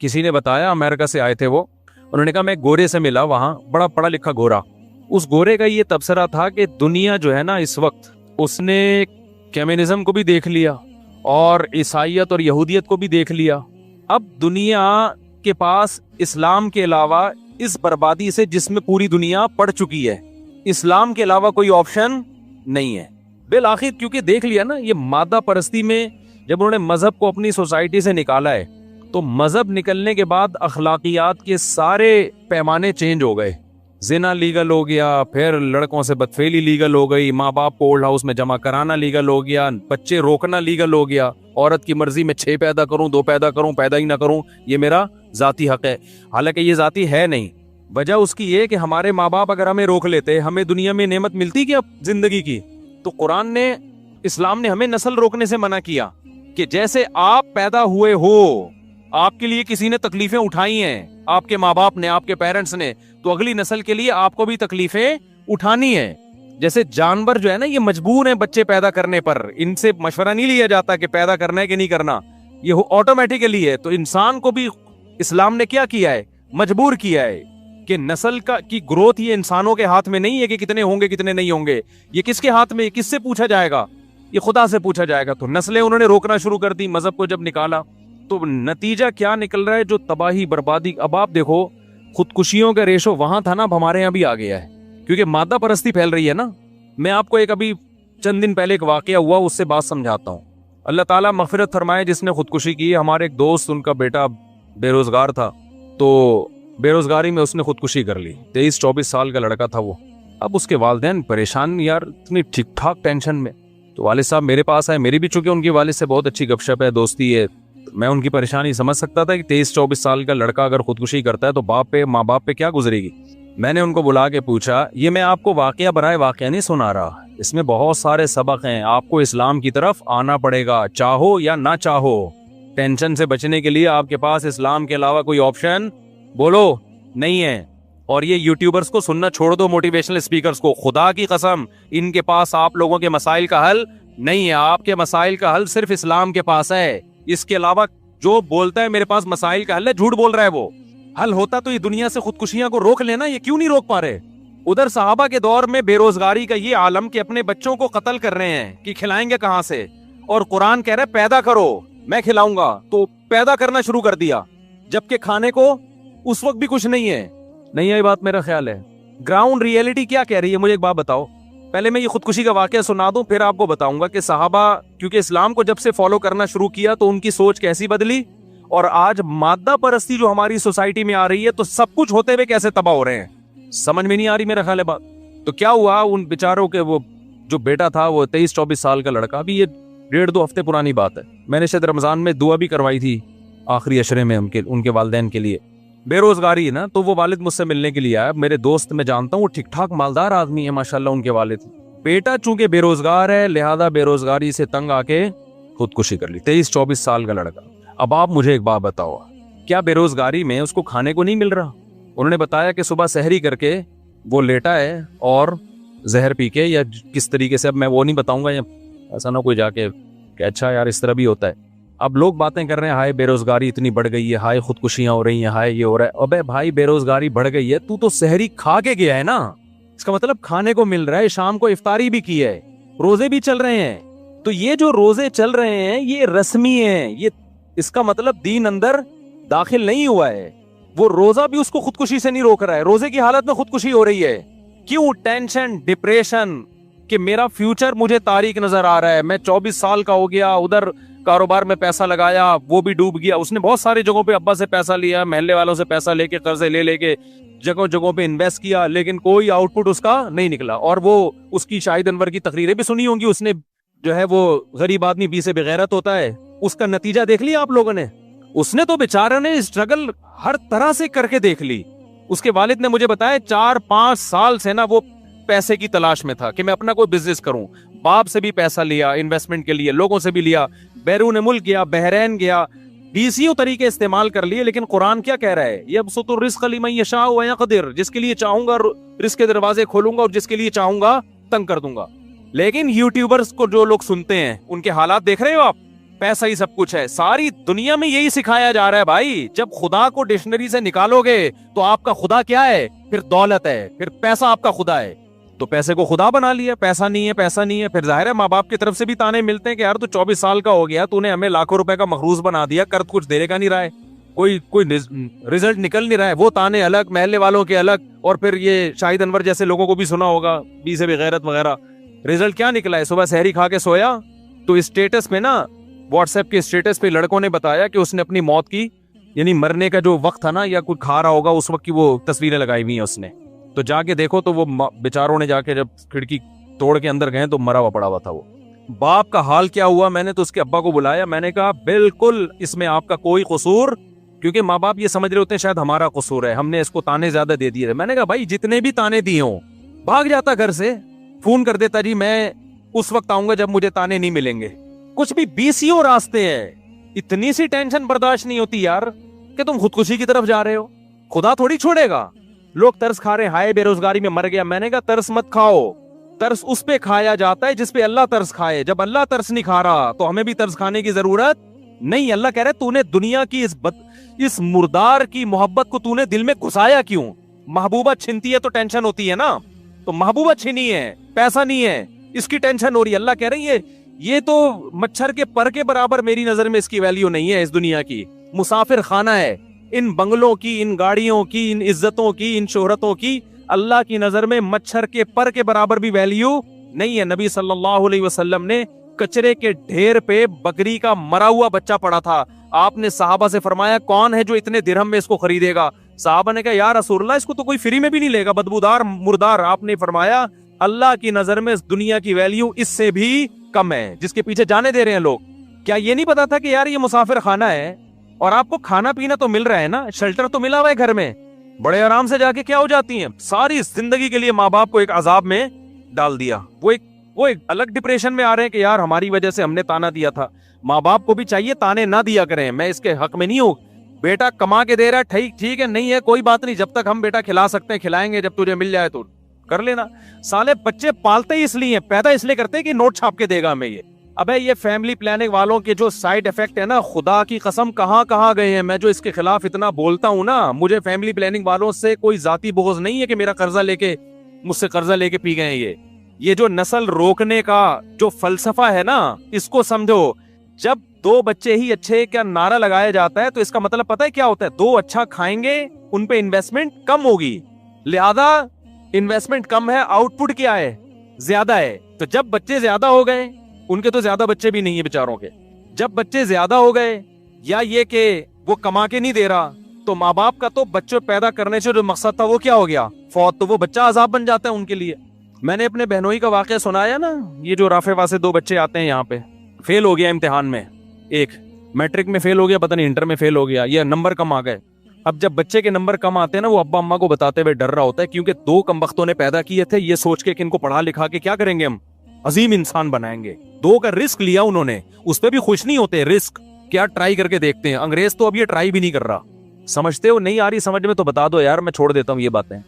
کسی نے بتایا, امریکہ سے آئے تھے وہ, انہوں نے کہا میں گورے سے ملا وہاں, بڑا پڑھا لکھا گورا. اس گورے کا یہ تبصرہ تھا کہ دنیا جو ہے نا اس وقت, اس نے کمیونزم کو بھی دیکھ لیا اور عیسائیت اور یہودیت کو بھی دیکھ لیا. اب دنیا کے پاس اسلام کے علاوہ اس بربادی سے جس میں پوری دنیا پڑ چکی ہے, اسلام کے علاوہ کوئی آپشن نہیں ہے. بالآخر کیونکہ دیکھ لیا نا, یہ مادہ پرستی میں جب انہوں نے مذہب کو اپنی سوسائٹی سے نکالا ہے تو مذہب نکلنے کے بعد اخلاقیات کے سارے پیمانے چینج ہو گئے. زنا لیگل ہو گیا, پھر لڑکوں سے بدفعلی لیگل ہو گئی, ماں باپ کو اولڈ ہاؤس میں جمع کرانا لیگل ہو گیا, بچے روکنا لیگل ہو گیا, عورت کی مرضی میں 6 پیدا کروں 2 پیدا کروں, پیدا ہی نہ کروں, یہ میرا ذاتی حق ہے. حالانکہ یہ ذاتی ہے نہیں. وجہ اس کی یہ کہ ہمارے ماں باپ اگر ہمیں روک لیتے, ہمیں دنیا میں نعمت ملتی کیا زندگی کی. تو قرآن نے, اسلام نے ہمیں نسل روکنے سے منع کیا کہ جیسے آپ پیدا ہوئے ہو, آپ کے لیے کسی نے تکلیفیں اٹھائی ہیں, آپ کے ماں باپ نے, آپ کے پیرنٹس نے, تو اگلی نسل کے لیے آپ کو بھی تکلیفیں اٹھانی ہیں. جیسے جانور جو ہے نا یہ مجبور ہیں بچے پیدا کرنے پر, ان سے مشورہ نہیں لیا جاتا کہ پیدا کرنا ہے کہ نہیں کرنا, یہ آٹومیٹیکلی ہے. تو انسان کو بھی اسلام نے کیا کیا ہے, مجبور کیا ہے کہ نسل کی گروتھ یہ انسانوں کے ہاتھ میں نہیں ہے کہ کتنے ہوں گے کتنے نہیں ہوں گے. یہ کس کے ہاتھ میں, کس سے پوچھا جائے گا, یہ خدا سے پوچھا جائے گا. تو نسلیں انہوں نے روکنا شروع کر دی مذہب کو جب نکالا. تو نتیجہ کیا نکل رہا ہے, جو تباہی بربادی. اب آپ دیکھو خودکشیوں کا ریشو وہاں تھا نا, اب ہمارے یہاں بھی آ گیا ہے کیونکہ مادہ پرستی پھیل رہی ہے نا. میں آپ کو ایک ابھی چند دن پہلے ایک واقعہ ہوا, اس سے بات سمجھاتا ہوں. اللہ تعالیٰ مغفرت فرمائے جس نے خودکشی کی. ہمارے ایک دوست, ان کا بیٹا بے روزگار تھا, تو بے روزگاری میں اس نے خودکشی کر لی. 23-24 سال کا لڑکا تھا وہ. اب اس کے والدین پریشان, یار اتنی ٹھیک ٹھاک ٹینشن میں. تو والد صاحب میرے پاس آئے, میری بھی چونکہ ان کے والد سے بہت اچھی گپ شپ ہے, دوستی ہے, میں ان کی پریشانی سمجھ سکتا تھا کہ 23-24 سال کا لڑکا اگر خودکشی کرتا ہے تو باپ پہ, ماں باپ پہ کیا گزرے گی. میں نے ان کو بلا کے پوچھا, یہ میں آپ کو واقعہ برائے واقعہ نہیں سنا رہا, اس میں بہت سارے سبق ہیں, آپ کو اسلام کی طرف آنا پڑے گا چاہو یا نہ چاہو. ٹینشن سے بچنے کے لیے آپ کے پاس اسلام کے علاوہ کوئی آپشن بولو نہیں ہے. اور یہ یوٹیوبرز کو سننا چھوڑ دو, موٹیویشنل اسپیکرز کو, خدا کی قسم ان کے پاس آپ لوگوں کے مسائل کا حل نہیں ہے. آپ کے مسائل کا حل صرف اسلام کے پاس ہے. اس کے علاوہ جو بولتا ہے میرے پاس مسائل کا حل ہے, جھوٹ بول رہا ہے. وہ حل ہوتا تو یہ دنیا سے خودکشیاں کو روک لینا, یہ کیوں نہیں روک پا رہے. ادھر صحابہ کے دور میں بے روزگاری کا یہ عالم کہ اپنے بچوں کو قتل کر رہے ہیں کہ کھلائیں گے کہاں سے, اور قرآن کہہ رہا ہے پیدا کرو میں کھلاؤں گا, تو پیدا کرنا شروع کر دیا, جبکہ کھانے کو اس وقت بھی کچھ نہیں ہے. نہیں ہے بات, میرا خیال ہے. گراؤنڈ ریئلٹی کیا کہہ رہی ہے, مجھے ایک بات بتاؤ. پہلے میں یہ خودکشی کا واقعہ سنا دوں, پھر آپ کو بتاؤں گا کہ صحابہ کیونکہ اسلام کو جب سے فالو کرنا شروع کیا تو ان کی سوچ کیسی بدلی, اور آج مادہ پرستی جو ہماری سوسائٹی میں آ رہی ہے تو سب کچھ ہوتے ہوئے کیسے تباہ ہو رہے ہیں. سمجھ میں نہیں آ رہی میرا خیال ہے بات. تو کیا ہوا ان بیچاروں کے, وہ جو بیٹا تھا وہ 23-24 سال کا لڑکا, ابھی یہ 1.5-2 ہفتے پرانی بات ہے. میں نے شاید رمضان میں دعا بھی کروائی تھی آخری عشرے میں ان کے والدین کے لیے. بے روزگاری ہے نا, تو وہ والد مجھ سے ملنے کے لیے آیا. میرے دوست میں جانتا ہوں, وہ ٹھیک ٹھاک مالدار آدمی ہے ماشاءاللہ ان کے والد. بیٹا چونکہ بے روزگار ہے لہذا بے روزگاری سے تنگ آ کے خودکشی کر لی. 23-24 سال کا لڑکا. اب آپ مجھے ایک بات بتاؤ, کیا بے روزگاری میں اس کو کھانے کو نہیں مل رہا؟ انہوں نے بتایا کہ صبح سحری کر کے وہ لیٹا ہے اور زہر پی کے, یا کس طریقے سے, اب میں وہ نہیں بتاؤں گا, یا ایسا نہ کوئی جا کے کہ اچھا یار اس طرح بھی ہوتا ہے. اب لوگ باتیں کر رہے ہیں, ہائے بے روزگاری اتنی بڑھ گئی ہے, ہائے خودکشیاں ہو رہی ہیں, ہائے یہ ہو رہا ہے. ابے بھائی بے روزگاری بڑھ گئی ہے, تو سحری کھا کے گیا ہے نا, اس کا مطلب کھانے کو مل رہا ہے, شام کو افطاری بھی کی ہے, روزے بھی چل رہے ہیں. تو یہ جو روزے چل رہے ہیں یہ رسمی ہیں, یہ اس کا مطلب دین اندر داخل نہیں ہوا ہے. وہ روزہ بھی اس کو خودکشی سے نہیں روک رہا ہے, روزے کی حالت میں خودکشی ہو رہی ہے. کیوں؟ ٹینشن, ڈپریشن کہ میرا فیوچر مجھے تاریک نظر آ رہا ہے. میں 24 سال کا ہو گیا, ادھر کاروبار میں پیسہ لگایا وہ بھی ڈوب گیا. اس نے بہت ساری جگہوں پہ ابا سے پیسہ لیا, محلے والوں سے پیسہ لے کے, قرضے لے کے جگہوں پہ انویسٹ کیا, لیکن کوئی آؤٹ پٹ اس کا نہیں نکلا. اور وہ اس کی شاہد انور کی تقریریں بھی سنی ہوں گی, اس نے جو ہے وہ غریب آدمی بی سے بغیرت ہوتا ہے, اس کا نتیجہ دیکھ لیا آپ لوگوں نے. اس نے تو بیچارہ نے اسٹرگل ہر طرح سے کر کے دیکھ لی. اس کے والد نے مجھے بتایا 4-5 سال سے نا وہ پیسے کی تلاش میں تھا کہ میں اپنا کوئی بزنس کروں. باپ سے بھی پیسہ لیا انویسٹمنٹ کے لیے, لوگوں سے بھی لیا, بیرون ملک گیا, بحرین گیا, ڈیسیوں طریقے استعمال کر لیے. لیکن قرآن کیا کہہ رہا ہے, یبسط الرزق لمن یشاء ویقدر, جس کے لیے چاہوں گا رزق کے دروازے کھولوں گا اور جس کے لیے چاہوں گا تنگ کر دوں گا. لیکن یوٹیوبرز کو جو لوگ سنتے ہیں ان کے حالات دیکھ رہے ہو آپ, پیسہ ہی سب کچھ ہے. ساری دنیا میں یہی سکھایا جا رہا ہے بھائی. جب خدا کو ڈکشنری سے نکالو گے تو آپ کا خدا کیا ہے؟ پھر دولت ہے, پھر پیسہ آپ کا خدا ہے. تو پیسے کو خدا بنا لیا, پیسہ نہیں ہے, پیسہ نہیں ہے. پھر ظاہر ہے ماں باپ کی طرف سے بھی تانے ملتے ہیں کہ یار تو 24 سال کا ہو گیا, تو نے ہمیں لاکھوں روپے کا مخروض بنا دیا, کر کچھ دینے کا نہیں رہا ہے, کوئی رزلٹ نکل نہیں رہا ہے. وہ تانے الگ, محلے والوں کے الگ, اور پھر یہ شاہد انور جیسے لوگوں کو بھی سنا ہوگا, بی سے بغیرت وغیرہ. رزلٹ کیا نکلا ہے؟ صبح سحری کھا کے سویا تو اسٹیٹس پہ نا, واٹس ایپ کے اسٹیٹس پہ لڑکوں نے بتایا کہ اس نے اپنی موت کی, یعنی مرنے کا جو وقت تھا نا, یا کوئی کھا رہا ہوگا اس وقت کی وہ تصویریں لگائی ہوئی ہیں اس نے. تو جا کے دیکھو تو وہ بیچاروں نے جا کے جب کھڑکی توڑ کے اندر گئے تو مرا ہوا پڑا ہوا تھا وہ. باپ کا حال کیا ہوا؟ میں نے تو اس کے ابا کو بلایا, میں نے کہا بالکل اس میں آپ کا کوئی قصور, کیونکہ ماں باپ یہ سمجھ رہے ہوتے ہیں شاید ہمارا قصور ہے, ہم نے اس کو تانے زیادہ دے دیے. میں نے کہا بھائی جتنے بھی تانے دیے ہوں, بھاگ جاتا گھر سے, فون کر دیتا جی میں اس وقت آؤں گا جب مجھے تانے نہیں ملیں گے. کچھ بھی 20 راستے ہیں. اتنی سی ٹینشن برداشت نہیں ہوتی یار کہ تم خودکشی کی طرف جا رہے ہو. خدا تھوڑی چھوڑے گا. لوگ ترس کھا رہے ہیں, ہائے بے روزگاری میں مر گیا. میں نے کہا ترس مت کھاؤ, ترس اس پہ کھایا جاتا ہے جس پہ اللہ ترس کھائے. جب اللہ ترس نہیں کھا رہا تو ہمیں بھی ترس کھانے کی ضرورت نہیں. اللہ کہہ رہے تو نے دنیا کی اس مردار کی محبت کو تو نے دل میں گھسایا کیوں؟ محبوبہ چھنتی ہے تو ٹینشن ہوتی ہے نا, تو محبوبہ چھنی ہے, پیسہ نہیں ہے, اس کی ٹینشن ہو رہی ہے. اللہ کہہ رہی ہے یہ تو مچھر کے پر کے برابر میری نظر میں اس کی ویلیو نہیں ہے. اس دنیا کی مسافر خانہ ہے. ان بنگلوں کی, ان گاڑیوں کی, ان عزتوں کی, ان شہرتوں کی اللہ کی نظر میں مچھر کے پر کے برابر بھی ویلیو نہیں ہے. نبی صلی اللہ علیہ وسلم نے کچرے کے ڈھیر پہ بکری کا مرا ہوا بچہ پڑا تھا. آپ نے صحابہ سے فرمایا کون ہے جو اتنے درہم میں اس کو خریدے گا؟ صحابہ نے کہا یا رسول اللہ اس کو تو کوئی فری میں بھی نہیں لے گا, بدبودار مردار. آپ نے فرمایا اللہ کی نظر میں اس دنیا کی ویلیو اس سے بھی کم ہے جس کے پیچھے جانے دے رہے ہیں لوگ. کیا یہ نہیں پتا تھا کہ یار یہ مسافر خانہ ہے اور آپ کو کھانا پینا تو مل رہا ہے نا, شیلٹر تو ملا ہوا ہے گھر میں, بڑے آرام سے جا کے کیا ہو جاتی ہیں ساری زندگی کے لیے ماں باپ کو ایک عذاب میں ڈال دیا. وہ ایک الگ ڈپریشن میں آ رہے ہیں کہ یار ہماری وجہ سے ہم نے تانا دیا تھا. ماں باپ کو بھی چاہیے تانے نہ دیا کریں. میں اس کے حق میں نہیں ہوں, بیٹا کما کے دے رہا ہے ٹھیک ہے, نہیں ہے کوئی بات نہیں, جب تک ہم بیٹا کھلا سکتے ہیں کھلائیں گے, جب تجھے مل جائے تو کر لینا. سالے بچے پالتے ہی اس لیے, پیدا اس لیے کرتے ہیں کہ نوٹ چھاپ کے دے گا ہمیں یہ. ابے یہ فیملی پلاننگ والوں کے جو سائیڈ افیکٹ ہے نا, خدا کی قسم کہاں گئے ہیں. میں جو اس کے خلاف اتنا بولتا ہوں نا, مجھے فیملی پلاننگ والوں سے کوئی ذاتی بغض نہیں ہے کہ میرا قرضہ لے کے مجھ سے قرضہ لے کے پی گئے ہیں. یہ جو نسل روکنے کا جو فلسفہ ہے نا, اس کو سمجھو. جب 2 بچے ہی اچھے کا نعرہ لگایا جاتا ہے تو اس کا مطلب پتہ ہے کیا ہوتا ہے؟ 2 اچھا کھائیں گے, ان پہ انویسٹمنٹ کم ہوگی, لہذا انویسٹمنٹ کم ہے, آؤٹ پٹ کیا ہے؟ زیادہ ہے. تو جب بچے زیادہ ہو گئے, ان کے تو زیادہ بچے بھی نہیں ہیں بیچاروں کے, جب بچے زیادہ ہو گئے یا یہ کہ وہ کما کے نہیں دے رہا, تو ماں باپ کا تو بچوں پیدا کرنے سے جو مقصد تھا وہ کیا ہو گیا؟ فوت. تو وہ بچہ عذاب بن جاتا ہے ان کے لیے. میں نے اپنے بہنوئی کا واقعہ سنایا نا, یہ جو رافع سے 2 بچے آتے ہیں یہاں پہ, فیل ہو گیا امتحان میں, ایک میٹرک میں فیل ہو گیا, پتہ نہیں انٹر میں فیل ہو گیا, یہ نمبر کم آ گئے. اب جب بچے کے نمبر کم آتے ہیں نا, وہ ابا اماں کو بتاتے ہوئے ڈر رہا ہوتا ہے, کیونکہ 2 کمبختوں نے پیدا کیے تھے یہ سوچ کے کہ ان کو پڑھا لکھا کے کیا کریں گے, ہم عظیم انسان بنائیں گے. 2 کا رسک لیا انہوں نے, اس پہ بھی خوش نہیں ہوتے. رسک کیا ٹرائی کر کے دیکھتے ہیں. انگریز تو اب یہ ٹرائی بھی نہیں کر رہا. سمجھتے ہو نہیں آ رہی سمجھ میں تو بتا دو یار, میں چھوڑ دیتا ہوں یہ باتیں.